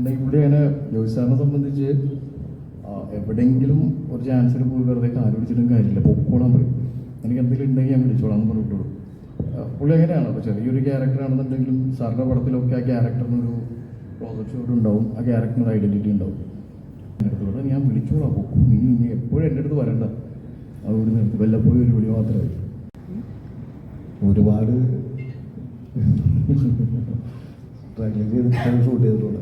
ഉണ്ടെങ്കിൽ പുള്ളി അങ്ങനെ ജോയിസാറിനെ സംബന്ധിച്ച് എവിടെയെങ്കിലും ഒരു ചാൻസിന് പോയി വെറുതെ കാല് പിടിച്ചിട്ടും കാര്യമില്ല, പൊക്കോളാൻ പറയും. എനിക്ക് എന്തെങ്കിലും ഉണ്ടെങ്കിൽ ഞാൻ വിളിച്ചോളാം എന്ന് പറഞ്ഞിട്ടുള്ളൂ. പുള്ളി എങ്ങനെയാണ് അപ്പോൾ ചെറിയൊരു ക്യാരക്ടറാണെന്നുണ്ടെങ്കിലും സാറിൻ്റെ പടത്തിലൊക്കെ ആ ക്യാരക്ടറിനൊരു ക്ലോസപ്പ് ഷോട്ട് ഉണ്ടാവും, ആ ക്യാരക്ടറിനൊരു ഐഡൻറ്റിറ്റി ഉണ്ടാവും. എൻ്റെ അടുത്തോടെ ഞാൻ വിളിച്ചോളാം, പൊക്കും, നീ എപ്പോഴും എൻ്റെ അടുത്ത് വരണ്ട, അതുകൊണ്ട് നിർത്തി വല്ലപ്പോഴും ഒരു വിളി മാത്രമേ. ഒരുപാട് ട്രാക്കിംഗ് ചെയ്തിട്ടാണ് ഷൂട്ട് ചെയ്തിട്ടുള്ളത്.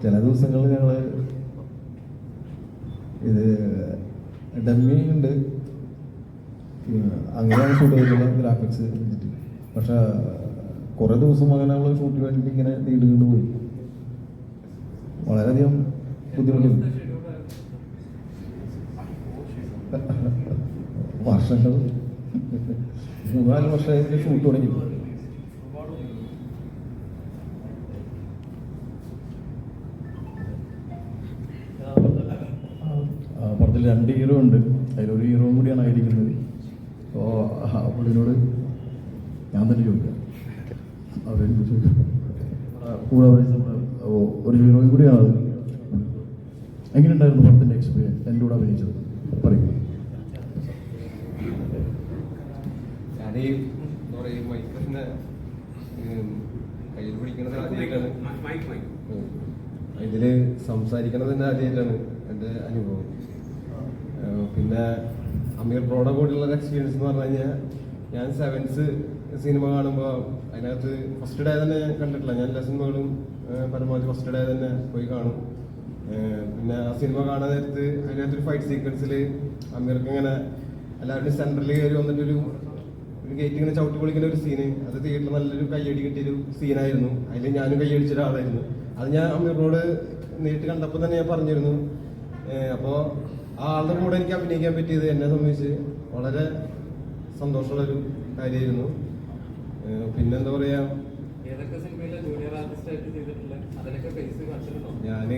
ചില ദിവസങ്ങളിൽ ഞങ്ങൾ ഇത് ഡമ്മി ഉണ്ട്, അങ്ങനെയാണ് ഷൂട്ട് ചെയ്തിട്ടുള്ള ഗ്രാഫിക്സ് വെച്ചിട്ട്. പക്ഷെ കുറേ ദിവസം അങ്ങനെ നമ്മൾ ഷൂട്ടിന് വേണ്ടിയിട്ട് ഇങ്ങനെ നീണ്ടുകൊണ്ട് പോയി, വളരെയധികം ബുദ്ധിമുട്ടുണ്ട്. വർഷങ്ങൾ 3-4 വർഷമായിട്ട് ഷൂട്ട് തുടങ്ങി. പടത്തിൽ 2 ഹീറോ ഉണ്ട്, അതിലൊരു ഹീറോയും കൂടിയാണ് ആയിരിക്കുന്നത്. അപ്പോൾ പുള്ളിനോട് ഞാൻ തന്നെ ചോദിക്കാം, അവരെനിക്ക് ചോദിക്കാം, കൂടെ ഒരു ഹീറോയും കൂടിയാണ് അത്. എങ്ങനെയുണ്ടായിരുന്നു പടത്തിൻ്റെ എക്സ്പീരിയൻസ്, എൻ്റെ കൂടെ അഭിനയിച്ചത് പറയും? കയ്യിൽ പിടിക്കണത് ആദ്യമായിട്ടാണ്, ഇതില് സംസാരിക്കണത് തന്നെ ആദ്യമായിട്ടാണ് എൻ്റെ അനുഭവം. പിന്നെ അമീർ ബ്രോയുടെ കൂടെയുള്ള എക്സ്പീരിയൻസ് എന്ന് പറഞ്ഞു കഴിഞ്ഞാൽ, ഞാൻ സെവൻസ് സിനിമ കാണുമ്പോൾ അതിനകത്ത് ഫസ്റ്റ് ഡേ തന്നെ കണ്ടിട്ടില്ല. ഞാൻ എല്ലാ സിനിമകളും പരമാവധി ഫസ്റ്റ് ഡേ തന്നെ പോയി കാണും. പിന്നെ ആ സിനിമ കാണാൻ നേരത്ത് അതിനകത്തൊരു ഫൈറ്റ് സീക്വൻസിൽ അമീർക്ക് ഇങ്ങനെ എല്ലാവരുടെയും സെൻട്രലിൽ കയറി വന്നിട്ടൊരു ഗേറ്റ് ഇങ്ങനെ ചവിട്ടി പൊളിക്കുന്ന ഒരു സീന്, അത് തിയേറ്ററിൽ നല്ലൊരു കയ്യടി കിട്ടിയൊരു സീനായിരുന്നു. അതിൽ ഞാനും കയ്യടിച്ച ഒരാളായിരുന്നു. അത് ഞാൻ അമീറിനോട് നേരിട്ട് കണ്ടപ്പോൾ തന്നെ ഞാൻ പറഞ്ഞിരുന്നു. അപ്പോൾ ആ ആളുടെ കൂടെ എനിക്ക് അഭിനയിക്കാൻ പറ്റിയത് എന്നെ സംബന്ധിച്ച് വളരെ സന്തോഷമുള്ളൊരു കാര്യമായിരുന്നു. പിന്നെന്താ പറയാ, ഞാൻ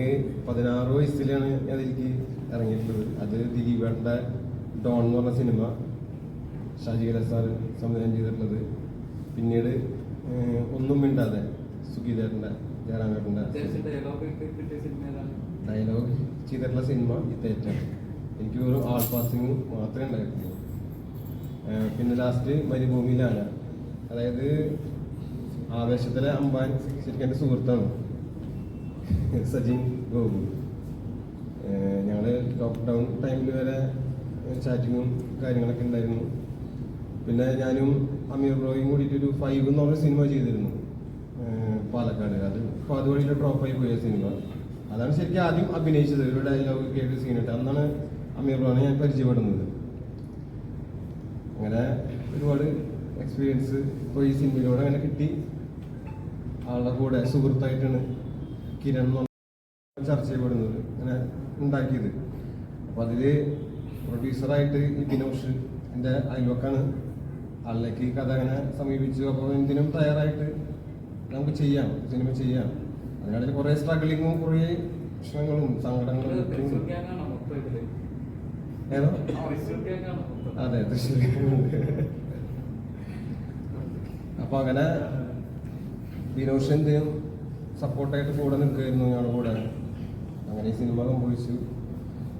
16 വയസ്സിലാണ് അതിലേക്ക് ഇറങ്ങിയിട്ടുള്ളത്. അത് ദിലീപേട്ടൻ്റെ ഡോൺ എന്ന് പറഞ്ഞ സിനിമ ഷാജി സാർ സംവിധാനം ചെയ്തിട്ടുള്ളത്. പിന്നീട് ഒന്നും മിണ്ടാതെ സുഗീതേട്ടൻ്റെ ജയറാമേട്ടൻ്റെ ഡയലോഗ് ചെയ്തിട്ടുള്ള സിനിമ ഇതേറ്റാണ്. എനിക്ക് ഒരു ആൾ പാസിങ് മാത്രമേ ഉണ്ടായിട്ടുള്ളൂ. പിന്നെ ലാസ്റ്റ് മരുഭൂമിയിലാണ്, അതായത് ആവേശത്തിലെ അമ്പാൻ ശരിക്കും എൻ്റെ സുഹൃത്താണ് സജിൻ ഗോപു. ഞങ്ങൾ ലോക്ക്ഡൗൺ ടൈമിൽ വരെ ചാറ്റിങ്ങും കാര്യങ്ങളൊക്കെ ഉണ്ടായിരുന്നു. പിന്നെ ഞാനും അമീർ ബ്രോയും കൂടിയിട്ടൊരു 5 എന്ന് പറഞ്ഞ സിനിമ ചെയ്തിരുന്നു പാലക്കാട്. അത് അപ്പോൾ അതുവഴിയിൽ ഡ്രോപ്പായി പോയ സിനിമ. അതാണ് ശരിക്കും ആദ്യം അഭിനയിച്ചത്, ഒരു ഡയലോഗ് കേട്ട് സീനിട്ട്. അന്നാണ് അമീർ ബ്രോനെ ഞാൻ പരിചയപ്പെടുന്നത്. അങ്ങനെ ഒരുപാട് എക്സ്പീരിയൻസ് ഇപ്പോൾ ഈ സിനിമയിലൂടെ അങ്ങനെ കിട്ടി. ആളുടെ കൂടെ സുഹൃത്തായിട്ടാണ് കിരൺ ചർച്ച ചെയ്യപ്പെടുന്നത് അങ്ങനെ ഉണ്ടാക്കിയത്. അപ്പോൾ അതിൽ പ്രൊഡ്യൂസറായിട്ട് ഈ ബിനോഷ് എൻ്റെ അയൽവക്കാണ്. ആളിലേക്ക് കഥ അങ്ങനെ സമീപിച്ചു. അപ്പോൾ എന്തിനും തയ്യാറായിട്ട് നമുക്ക് ചെയ്യാം, സിനിമ ചെയ്യാം. അതിനിടയിൽ കുറേ സ്ട്രഗിളിങ്ങും കുറേ പ്രശ്നങ്ങളും സങ്കടങ്ങളും. ഏതോ അതെ, തൃശ്ശൂർ. അപ്പോൾ അങ്ങനെ ബിനോഷ് എന്തിനും സപ്പോർട്ടായിട്ട് കൂടെ നിൽക്കുമായിരുന്നു ഞങ്ങളുടെ കൂടെ. അങ്ങനെ ഈ സിനിമ സംഭവിച്ചു.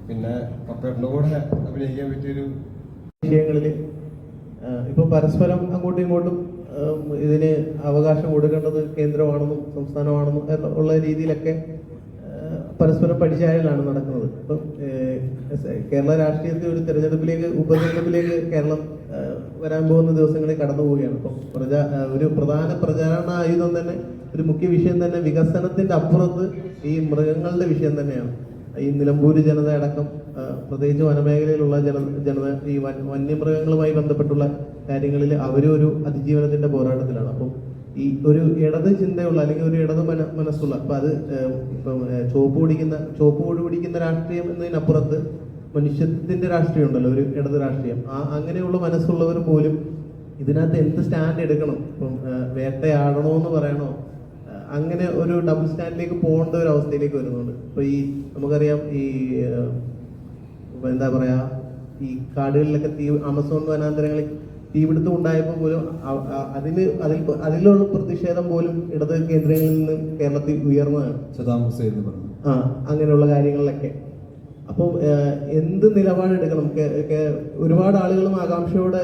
പിന്നെ പപ്പേട്ടൻ്റെ കൂടെ അഭിനയിക്കാൻ പറ്റിയൊരു വിഷയങ്ങളിൽ ഇപ്പം പരസ്പരം അങ്ങോട്ടും ഇങ്ങോട്ടും ഇതിന് അവകാശം കൊടുക്കേണ്ടത് കേന്ദ്രമാണെന്നും സംസ്ഥാനമാണെന്നും ഉള്ള രീതിയിലൊക്കെ പരസ്പരം പഠിച്ചാലാണ് നടക്കുന്നത്. ഇപ്പം കേരള രാഷ്ട്രീയത്തിൽ ഒരു തെരഞ്ഞെടുപ്പിലേക്ക്, ഉപതെരഞ്ഞെടുപ്പിലേക്ക് കേരളം വരാൻ പോകുന്ന ദിവസങ്ങളിൽ കടന്നു പോവുകയാണ്. അപ്പം ഒരു പ്രധാന പ്രചാരണ ആയുധം തന്നെ, ഒരു മുഖ്യ വിഷയം തന്നെ വികസനത്തിന്റെ അപ്പുറത്ത് ഈ മൃഗങ്ങളുടെ വിഷയം തന്നെയാണ്. ഈ നിലമ്പൂര് ജനത അടക്കം, പ്രത്യേകിച്ച് വനമേഖലയിലുള്ള ജനത ഈ വന്യമൃഗങ്ങളുമായി ബന്ധപ്പെട്ടുള്ള കാര്യങ്ങളിൽ അവരും ഒരു അതിജീവനത്തിന്റെ പോരാട്ടത്തിലാണ്. അപ്പം ഈ ഒരു ഇടത് ചിന്തയുള്ള അല്ലെങ്കിൽ ഒരു ഇടത് മനസ്സുള്ള, അപ്പൊ അത് ഇപ്പം ചോപ്പ് കൊടി പിടിക്കുന്ന രാഷ്ട്രീയം എന്നതിനപ്പുറത്ത് മനുഷ്യത്തിന്റെ രാഷ്ട്രീയം ഉണ്ടല്ലോ, ഒരു ഇടത് രാഷ്ട്രീയം. അങ്ങനെയുള്ള മനസ്സുള്ളവർ പോലും ഇതിനകത്ത് എന്ത് സ്റ്റാൻഡ് എടുക്കണം, ഇപ്പം വേട്ടയാടണോ എന്ന് പറയണോ, അങ്ങനെ ഒരു ഡബിൾ സ്റ്റാൻഡിലേക്ക് പോകേണ്ട ഒരു അവസ്ഥയിലേക്ക് വരുന്നുണ്ട്. ഇപ്പൊ ഈ നമുക്കറിയാം, ഈ എന്താ പറയാ, ഈ കാടുകളിലൊക്കെ ആമസോൺ വനാന്തരങ്ങളിൽ തീപിടുത്തം ഉണ്ടായപ്പോൾ പോലും അതിലുള്ള പ്രതിഷേധം പോലും ഇടത് കേന്ദ്രങ്ങളിൽ നിന്ന് കേരളത്തിൽ ഉയർന്നതാണ്. സദാം ഹുസൈൻ എന്ന് പറഞ്ഞു. അങ്ങനെയുള്ള കാര്യങ്ങളിലൊക്കെ. അപ്പോൾ എന്ത് നിലപാടെടുക്കണം? ഒരുപാട് ആളുകളും ആകാംക്ഷയോടെ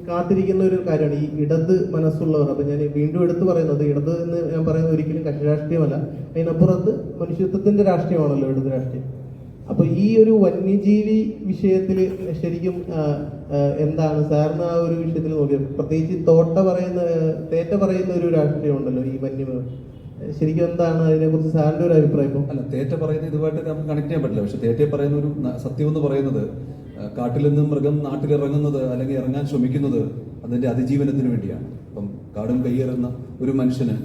കാത്തിരിക്കുന്ന ഒരു കാര്യമാണ് ഈ ഇടത് മനസ്സുള്ളവർ. അപ്പൊ ഞാൻ വീണ്ടും എടുത്തു പറയുന്നത്, ഇടത് എന്ന് ഞാൻ പറയുന്നത് ഒരിക്കലും കക്ഷി രാഷ്ട്രീയമല്ല, അതിനപ്പുറത്ത് മനുഷ്യത്വത്തിന്റെ രാഷ്ട്രീയമാണല്ലോ ഇടത് രാഷ്ട്രീയം. അപ്പൊ ഈ ഒരു വന്യജീവി വിഷയത്തിൽ ശരിക്കും എന്താണ് സാറിന് ആ ഒരു വിഷയത്തിൽ നോക്കിയത്? പ്രത്യേകിച്ച് തേറ്റ പറയുന്ന ഒരു രാഷ്ട്രീയം ഉണ്ടല്ലോ ഈ വന്യമൃഗം, ശരിക്കും എന്താണ് അതിനെക്കുറിച്ച് സാറിന്റെ ഒരു അഭിപ്രായം? അല്ല, തേറ്റ പറയുന്നത് ഇതുമായിട്ട് നമുക്ക് കണക്ട് ചെയ്യാൻ പറ്റില്ല. പക്ഷെ തേറ്റ പറയുന്ന ഒരു സത്യം എന്ന് പറയുന്നത്, കാട്ടിൽ നിന്ന് മൃഗം നാട്ടിലിറങ്ങുന്നത് അല്ലെങ്കിൽ ഇറങ്ങാൻ ശ്രമിക്കുന്നത് അതിന്റെ അതിജീവനത്തിന് വേണ്ടിയാണ്. അപ്പം കാടും കയ്യേറുന്ന ഒരു മനുഷ്യന്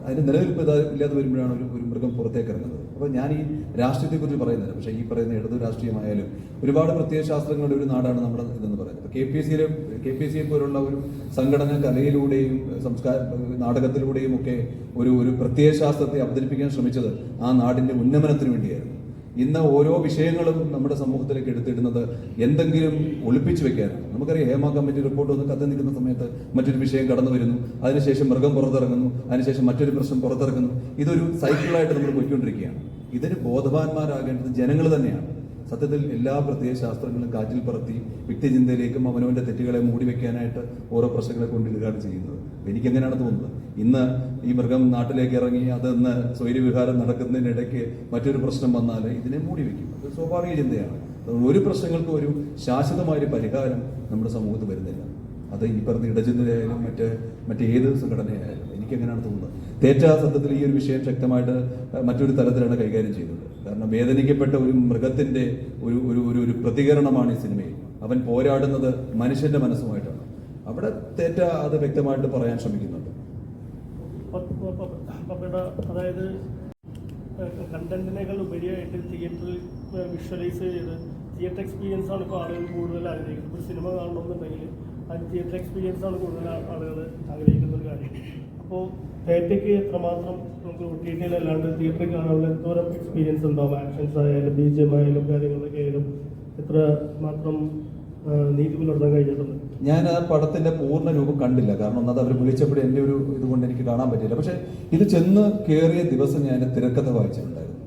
അതിന്റെ നിലനിൽപ്പ് ഇല്ലാതെ വരുമ്പോഴാണ് ഒരു മൃഗം പുറത്തേക്ക് ഇറങ്ങുന്നത്. അപ്പോൾ ഞാൻ ഈ രാഷ്ട്രീയത്തെക്കുറിച്ച് പറയുന്നില്ല, പക്ഷേ ഈ പറയുന്ന ഇടതു രാഷ്ട്രീയമായാലും ഒരുപാട് പ്രത്യയശാസ്ത്രങ്ങളുടെ ഒരു നാടാണ് നമ്മുടെ ഇതെന്ന് പറയുന്നത്. KPSC പോലുള്ള ഒരു സംഘടന കലയിലൂടെയും നാടകത്തിലൂടെയും ഒക്കെ ഒരു പ്രത്യയശാസ്ത്രത്തെ അവതരിപ്പിക്കാൻ ശ്രമിച്ചത് ആ നാടിന്റെ ഉന്നമനത്തിന് വേണ്ടിയായിരുന്നു. ഇന്ന് ഓരോ വിഷയങ്ങളും നമ്മുടെ സമൂഹത്തിലേക്ക് എടുത്തിടുന്നത് എന്തെങ്കിലും ഒളിപ്പിച്ചു വെക്കാനാണ്. നമുക്കറിയാം, ഹേമ കമ്മിറ്റി റിപ്പോർട്ട് ഒന്ന് കത്തി നിൽക്കുന്ന സമയത്ത് മറ്റൊരു വിഷയം കടന്നു വരുന്നു, അതിനുശേഷം മൃഗം പുറത്തിറങ്ങുന്നു, അതിനുശേഷം മറ്റൊരു പ്രശ്നം പുറത്തിറങ്ങുന്നു. ഇതൊരു സൈക്കിളായിട്ട് നമ്മൾ പോയിക്കൊണ്ടിരിക്കുകയാണ്. ഇതിന് ബോധവാന്മാരാകേണ്ടത് ജനങ്ങൾ തന്നെയാണ്. സത്യത്തിൽ എല്ലാ പ്രത്യയശാസ്ത്രങ്ങളും കാറ്റിൽ പറത്തി വ്യക്തിചിന്തയിലേക്കും അവനവന്റെ തെറ്റുകളെ മൂടി വെക്കാനായിട്ട് ഓരോ പ്രശ്നങ്ങളെ കൊണ്ടിടുകയാണ് ചെയ്യുന്നത്. എനിക്കെങ്ങനെയാണ് തോന്നുന്നത്, ഇന്ന് ഈ മൃഗം നാട്ടിലേക്ക് ഇറങ്ങി അതെന്ന് സ്വൈര്യവിഹാരം നടക്കുന്നതിനിടയ്ക്ക് മറ്റൊരു പ്രശ്നം വന്നാൽ ഇതിനെ മൂടി വെക്കും. അത് സ്വാഭാവിക ചിന്തയാണ്. ഒരു പ്രശ്നങ്ങൾക്കും ഒരു ശാശ്വതമായൊരു പരിഹാരം നമ്മുടെ സമൂഹത്തിൽ വരുന്നില്ല. അത് ഈ പറഞ്ഞ ഇടചിന്തയായാലും മറ്റേത് സംഘടനയായാലും എനിക്കെങ്ങനെയാണ് തോന്നുന്നത്. തേറ്റ സത്യത്തിൽ ഈ ഒരു വിഷയം ശക്തമായിട്ട് മറ്റൊരു തലത്തിലാണ് കൈകാര്യം ചെയ്തത്. കാരണം വേദനിക്കപ്പെട്ട ഒരു മൃഗത്തിന്റെ ഒരു പ്രതികരണമാണ് ഈ സിനിമയിൽ. അവൻ പോരാടുന്നത് മനുഷ്യന്റെ മനസ്സുമായിട്ടാണ്. അവിടെ തേറ്റ അത് വ്യക്തമായിട്ട് പറയാൻ ശ്രമിക്കുന്നുണ്ട്. അതായത് കണ്ടന്റിനേക്കാൾ ഉപരിയായിട്ട് തിയേറ്ററിൽ വിഷ്വലൈസ് ചെയ്ത് തിയേറ്റർ എക്സ്പീരിയൻസ് ആണ് ഇപ്പോൾ ആളുകൾ കൂടുതൽ ആഗ്രഹിക്കുന്നത്. ഒരു സിനിമ കാണണമെന്നുണ്ടെങ്കിൽ അത് തിയേറ്റർ എക്സ്പീരിയൻസ് ആണ് കൂടുതൽ ആളുകൾ ആഗ്രഹിക്കുന്ന ഒരു കാര്യം. അപ്പോൾ തേറ്റയ്ക്ക് എത്രമാത്രം നമുക്ക് OTT അല്ലാണ്ട് തിയേറ്ററിൽ കാണാനുള്ള എന്തോരം എക്സ്പീരിയൻസ് ഉണ്ടാവും? ആക്ഷൻസ് ആയാലും BGM ആയാലും കാര്യങ്ങളൊക്കെ ആയാലും എത്ര മാത്രം നീതി പുലർത്താൻ കഴിഞ്ഞിട്ടുണ്ട്? ഞാൻ ആ പടത്തിന്റെ പൂർണ്ണ രൂപം കണ്ടില്ല. കാരണം ഒന്നത് അവർ വിളിച്ചപ്പോൾ എൻ്റെ ഒരു ഇതുകൊണ്ട് എനിക്ക് കാണാൻ പറ്റില്ല. പക്ഷെ ഇത് ചെന്ന് കയറിയ ദിവസം ഞാൻ എൻ്റെ തിരക്കഥ വായിച്ചിട്ടുണ്ടായിരുന്നു.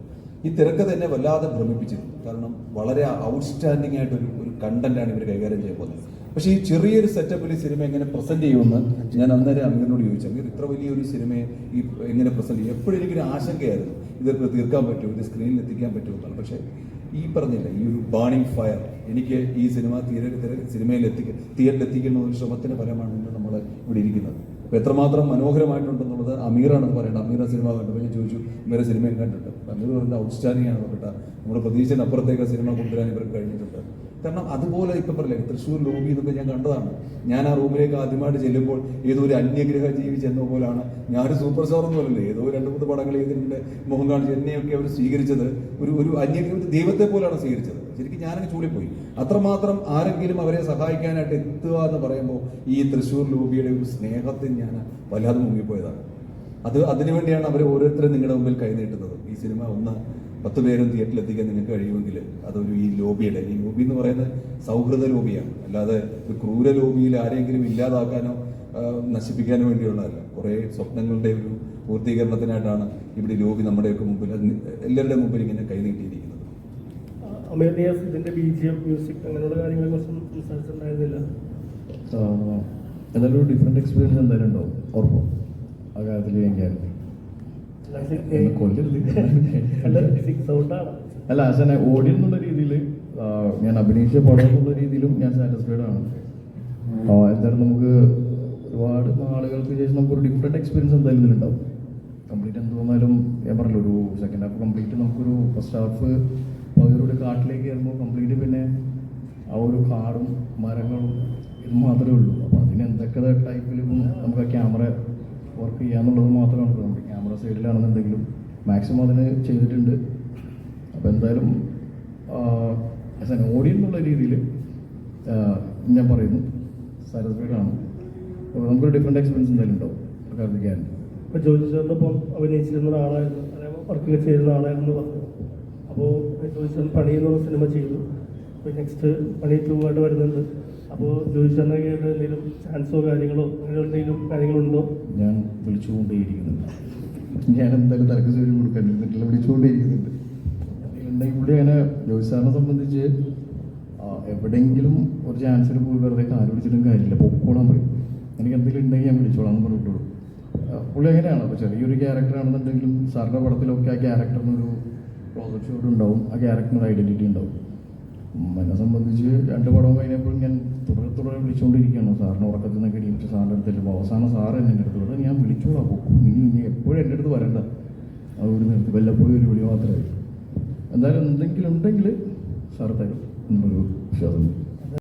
ഈ തിരക്കഥ എന്നെ വല്ലാതെ ഭ്രമിപ്പിച്ചിരുന്നു. കാരണം വളരെ ഔട്ട്സ്റ്റാൻഡിംഗ് ആയിട്ട് ഒരു കണ്ടന്റാണ് ഇവർ കൈകാര്യം ചെയ്യാൻ പോകുന്നത്. പക്ഷേ ഈ ചെറിയൊരു സെറ്റപ്പിൽ ഈ സിനിമ എങ്ങനെ പ്രസന്റ് ചെയ്യുമെന്ന് ഞാൻ അന്നേരം അമീറിനോട് ചോദിച്ചു. അമീർ, ഇത്ര വലിയൊരു സിനിമയെ ഈ എങ്ങനെ പ്രസന്റ് ചെയ്യും? എപ്പോഴും എനിക്കൊരു ആശങ്കയായിരുന്നു, ഇത് തീർക്കാൻ പറ്റുമോ, ഇത് സ്ക്രീനിൽ എത്തിക്കാൻ പറ്റുമോ എന്നാണ്. പക്ഷേ ഈ പറഞ്ഞില്ല, ഈ ഒരു ബാണിംഗ് ഫയർ എനിക്ക് ഈ സിനിമ തിയേറ്ററിൽ എത്തിക്കുന്ന ഒരു ശ്രമത്തിന്റെ ഫലമാണ് ഇന്ന് നമ്മൾ ഇവിടെ ഇരിക്കുന്നത്. അപ്പോൾ എത്രമാത്രം മനോഹരമായിട്ടുണ്ടെന്നുള്ളത് അമീറാണെന്ന് പറയേണ്ടത്. അമീറ സിനിമ കണ്ടപ്പോൾ ഞാൻ ചോദിച്ചു, അമീറ സിനിമയും കണ്ടിട്ടുണ്ട്. അമീർ പറയുന്നത് ഔട്ട്സ്റ്റാൻഡിംഗ് ആണ് പറഞ്ഞിട്ട് നമ്മുടെ പ്രതീക്ഷയ്ക്കപ്പുറത്തേക്ക് സിനിമ കൊണ്ടുവരാൻ ഇവർക്ക് കഴിഞ്ഞിട്ടുണ്ട്. കാരണം അതുപോലെ ഇപ്പം പറയില്ലേ, തൃശ്ശൂർ ലോബി എന്നൊക്കെ ഞാൻ കണ്ടതാണ്. ഞാൻ ആ റൂമിലേക്ക് ആദ്യമായിട്ട് ചെല്ലുമ്പോൾ ഏതോ ഒരു അന്യഗ്രഹ ജീവി ചെന്ന പോലാണ്. ഞാനൊരു സൂപ്പർ സ്റ്റാർ ഒന്നും അല്ലല്ലോ, ഏതോ 2-3 പടങ്ങൾ ഇതിൻ്റെ മുഖം കാണിച്ച് എന്നെയൊക്കെ അവർ സ്വീകരിച്ചത് ഒരു അന്യഗ്രഹ ദൈവത്തെ പോലാണ് സ്വീകരിച്ചത്. ശരിക്കും ഞാനങ്ങ് ചൂളിപ്പോയി. അത്രമാത്രം ആരെങ്കിലും അവരെ സഹായിക്കാനായിട്ട് എത്തുക എന്ന് പറയുമ്പോൾ ഈ തൃശ്ശൂർ ലോബിയുടെ ഒരു സ്നേഹത്തിൽ ഞാൻ വല്ലാതെ മുങ്ങിപ്പോയതാണ്. അതിനുവേണ്ടിയാണ് അവർ ഓരോരുത്തരും നിങ്ങളുടെ മുമ്പിൽ കൈനീട്ടുന്നത്. ഈ സിനിമ 10 പേരും തിയേറ്ററിൽ എത്തിക്കാൻ നിങ്ങൾക്ക് കഴിയുമെങ്കിൽ അതൊരു ഈ ലോബി എന്ന് പറയുന്നത് സൗഹൃദ ലോബിയാണ്. അല്ലാതെ ഒരു ക്രൂര ലോബിയിൽ ആരെങ്കിലും ഇല്ലാതാക്കാനോ നശിപ്പിക്കാനോ വേണ്ടിയുള്ളതല്ല. കുറേ സ്വപ്നങ്ങളുടെ ഒരു പൂർത്തീകരണത്തിനായിട്ടാണ് ഇവിടെ ലോബി നമ്മുടെയൊക്കെ മുമ്പിൽ, എല്ലാവരുടെ മുമ്പിൽ ഇങ്ങനെ കൈനീട്ടിയിരിക്കുന്നത്. ഇതിന്റെ BGM, മ്യൂസിക് അങ്ങനെയുള്ള കാര്യങ്ങളെ കുറിച്ച് സംസാരിച്ചിട്ടുണ്ടായിരുന്നില്ല. എന്തായാലും ഒരു ഡിഫറെന്റ് എക്സ്പീരിയൻസ് എന്തായാലും ഉണ്ടാവും, ഉറപ്പും. ആ കാര്യത്തിൽ ഞാൻ ഗ്യാരണ്ടി. അല്ല, ആശാനെ ഓഡിയൻ എന്നുള്ള രീതിയിൽ ഞാൻ അഭിനയിച്ച പടം എന്നുള്ള രീതിയിലും ഞാൻ സാറ്റിസ്ഫൈഡ് ആണ്. എന്തായാലും നമുക്ക് ഒരുപാട് നാളുകൾക്ക് ശേഷം നമുക്കൊരു ഡിഫറെന്റ് എക്സ്പീരിയൻസ് എന്തായാലും ഇതിലുണ്ടാവും. കംപ്ലീറ്റ് എന്ത് തോന്നാലും ഞാൻ പറഞ്ഞല്ലോ, ഒരു സെക്കൻഡ് ഹാഫ് കംപ്ലീറ്റ് നമുക്കൊരു ഫസ്റ്റ് ഹാഫ് പകുതിയുടെ കാട്ടിലേക്ക് കയറുമ്പോൾ കംപ്ലീറ്റ് പിന്നെ ആ ഒരു കാടും മരങ്ങളും ഇത് മാത്രമേ ഉള്ളൂ. അപ്പോൾ അതിന് എന്തൊക്കെ ടൈപ്പിലും നമുക്ക് ആ ക്യാമറ വർക്ക് ചെയ്യാന്നുള്ളത് മാത്രമാണ്. നമ്മുടെ ക്യാമറ സൈഡിലാണെന്നുണ്ടെങ്കിലും മാക്സിമം അതിന് ചെയ്തിട്ടുണ്ട്. അപ്പോൾ എന്തായാലും ആസ് ആൻ ഓഡിയൻ എന്നുള്ള രീതിയിൽ ഞാൻ പറയുന്നു സാറ്റിസ്ഫൈഡ് ആണ്. അപ്പോൾ നമുക്കൊരു ഡിഫറെൻറ്റ് എക്സ്പീരിയൻസ് എന്തായാലും ഉണ്ടാവും കാർത്തിക്. ഇപ്പോൾ ജോജി ചേട്ടനൊപ്പം അഭിനയിച്ചിരുന്ന ആളായിരുന്നു, വർക്കൊക്കെ ചെയ്യുന്ന ആളായിരുന്നു പറഞ്ഞു. അപ്പോൾ ജോജി ചേട്ടൻ പണി എന്നുള്ള സിനിമ ചെയ്തു. അപ്പോൾ നെക്സ്റ്റ് പണി 2 ആയിട്ട് വരുന്നുണ്ട്. അപ്പോൾ ജോയിച്ചെന്നൊക്കെ എന്തെങ്കിലും ചാൻസോ കാര്യങ്ങളോ അങ്ങനെ എന്തെങ്കിലും കാര്യങ്ങളുണ്ടോ? ഞാൻ വിളിച്ചുകൊണ്ടേയിരിക്കുന്നുണ്ട്. ഞാൻ എന്തായാലും തലക്ക് സൂര്യം കൊടുക്കാൻ എന്നിട്ടില്ല, വിളിച്ചുകൊണ്ടേയിരിക്കുന്നുണ്ട്. ഉണ്ടെങ്കിൽ പുള്ളി അങ്ങനെ ജോയി സാറിനെ സംബന്ധിച്ച് എവിടെയെങ്കിലും ഒരു ചാൻസിന് പോയി വെറുതെ കാല് പിടിച്ചിട്ടും കാര്യമില്ല, പൊക്കോളാൻ പറയും. എനിക്ക് എന്തെങ്കിലും ഉണ്ടെങ്കിൽ ഞാൻ വിളിച്ചോളാം എന്ന് പറഞ്ഞിട്ടുള്ളൂ. പുള്ളി അങ്ങനെയാണ്. അപ്പോൾ ചെറിയൊരു ക്യാരക്ടറാണെന്നുണ്ടെങ്കിലും സാറിൻ്റെ പടത്തിലൊക്കെ ആ ക്യാരക്ടറിനൊരു പ്രോജക്റ്റ് ഷോട്ട് ഉണ്ടാവും, ആ ക്യാരക്ടറിനൊരു ഐഡൻറ്റിറ്റി ഉണ്ടാവും. എന്നെ സംബന്ധിച്ച് 2 പടം കഴിഞ്ഞപ്പോഴും ഞാൻ തുടരെ വിളിച്ചുകൊണ്ടിരിക്കുകയാണ്. സാറിന് ഉറക്കത്തിൽ നിന്നൊക്കെ എണീറ്റ് സാറിൻ്റെ അടുത്തല്ല. അവസാനം സാറ് എന്നെ എൻ്റെ അടുത്ത് വിടുന്നത്, ഞാൻ വിളിച്ചോളാം പൊക്കും, നീ എപ്പോഴും എൻ്റെ അടുത്ത് വരണ്ട, അതുകൊണ്ട് നിർത്തി വല്ലപ്പോഴും ഒരു വിളി മാത്രമേ. എന്തായാലും എന്തെങ്കിലും ഉണ്ടെങ്കിൽ സാർ തരും എന്നൊരു വിശ്വാസം.